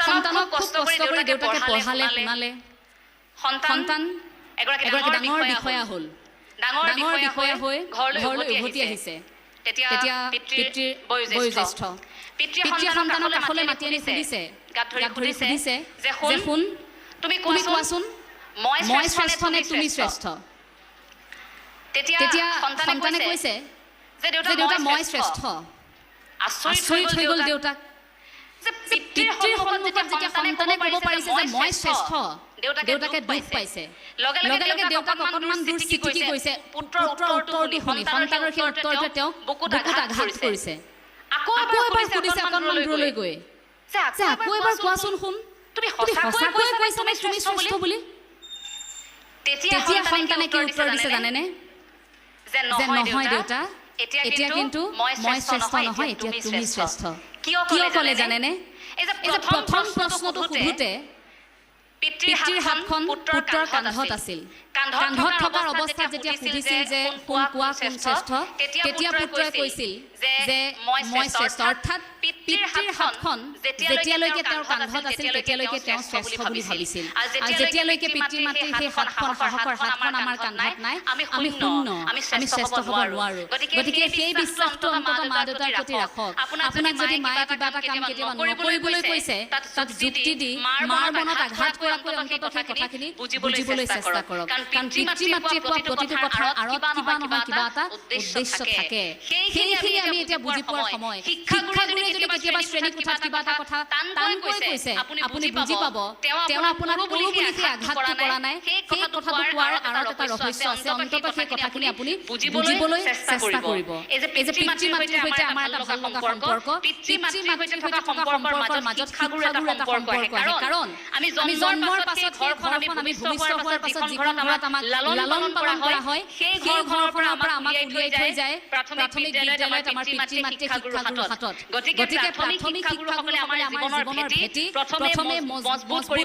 সন্তানক কষ্ট কৰি দেউতাকে পঢ়ালে শুনালে সন্তান এগৰাকী ডাঙৰ বিষয়া হ'ল ডাঙৰ বিষয়া হৈ ঘৰলৈ উভতি আহিছে তেতিয়া পিতৃৰ বয়োজ্যেষ্ঠ পিতৃয়ে সন্তানক কাষলৈ মাতি আনি সুধিছে গাত ধৰি সুধিছে যে শুন তুমি কোৱাচোন মই শ্ৰেষ্ঠ নে তুমি শ্ৰেষ্ঠ তেতিয়া সন্তানে কৈছে যে দেউতা মই শ্ৰেষ্ঠ আচৰিত হৈ গ'ল দেউতাক পিতৃৰ সন্মুখত যেতিয়া সন্তানে ক'ব পাৰিছে যে মই শ্ৰেষ্ঠ দেউতাকে দুখ পাইছে লগে লগে দেউতাক অকণমান দূৰ চিটিকি গৈছে পুত্ৰৰ উত্তৰটো শুনি সন্তানৰ সেই উত্তৰটোৱে তেওঁক বুকুত আঘাত কৰিছে আকৌ এবাৰ সুধিছে অকণমান দূৰলৈ গৈ যে আকৌ এবাৰ কোৱাচোন শুন তুমি সঁচাকৈয়ে কৈছা নে তুমি শ্ৰেষ্ঠ বুলি তেতিয়া সন্তানে কি উত্তৰ দিছে জানেনে যে নহয় দেউতা এতিয়া কিন্তু মই শ্ৰেষ্ঠ নহয় এতিয়া তুমি শ্ৰেষ্ঠ কিয় ক'লে জানেনে এই যে প্ৰথম প্ৰশ্নটো সোধোতে পিতৃৰ হাতখন পুত্ৰৰ কান্ধত আছিল কান্ধত থকাৰ অৱস্থাত যেতিয়া সুধিছিল যে কোন শ্ৰেষ্ঠ তেতিয়া পুত্ৰই কৈছিল যে মই শ্ৰেষ্ঠ অৰ্থাৎ পিতৃৰ হাতখন যেতিয়ালৈকে তেওঁৰ কান্ধত আছিল তেতিয়ালৈকে তেওঁ শ্ৰেষ্ঠ বুলি ভাবিছিল আৰু যেতিয়ালৈকে পিতৃ মাতৃৰ সেই হাতখন সাহসৰ হাতখন আমাৰ কান্ধত নাই আমি শূন্য আমি শ্ৰেষ্ঠ হ'ব নোৱাৰো গতিকে সেই বিশ্বাসটো অন্তত মা দেউতাৰ প্ৰতি ৰাখক আপোনাক যদি মায়ে কিবা এটা কাম কেতিয়াবা নকৰিবলৈ কৈছে তাত যুক্তি দি মাৰ মনত আঘাত কৰাকৈ অন্তত সেই কথাখিনি বুজিবলৈ চেষ্টা কৰক কাৰণ পিতৃ মাতৃয়ে কোৱা প্ৰতিটো কথাৰ আঁৰত কিবা নহয় কিবা এটা উদ্দেশ্য থাকে সেইখিনি আমি এতিয়া বুজি পোৱাৰ সময় শিক্ষাগুৰুৱে যদি কেতিয়াবা শ্ৰেণী কোঠাত কিবা এটা কথা টানকৈ কৈছে আপুনি বুজি পাব তেওঁ আপোনাক কৰো বুলি সেই আঘাতটো কৰা নাই সেই কথাটো কোৱাৰ আঁৰত এটা ৰহস্য আছে অন্তত সেই কথাখিনি আপুনি বুজিবলৈ চেষ্টা কৰিব এই যে পিতৃ মাতৃৰ সৈতে আমাৰ এটা ভাল লগা সম্পৰ্ক পিতৃ মাতৃৰ সৈতে থকা সম্পৰ্কৰ মাজত শিক্ষাগুৰুৰ এটা সম্পৰ্ক আহে কাৰণ আমি জন্মৰ পাছত ঘৰখন আমি ভূমিষ্ঠ হোৱাৰ পাছত যিখন ঘৰত আমাক লালন পালন কৰা হয় সেই ঘৰৰ পৰা আমাক উলিয়াই থৈ যায় প্ৰাথমিক বিদ্যালয়ত আমাৰ পিতৃ মাতৃ শিক্ষাগুৰুৰ হাতত গতিকে প্ৰাথমিক শিক্ষাগুৰুসকলে আমাৰ জীৱনৰ ভেটি প্ৰথমে মজবুত কৰি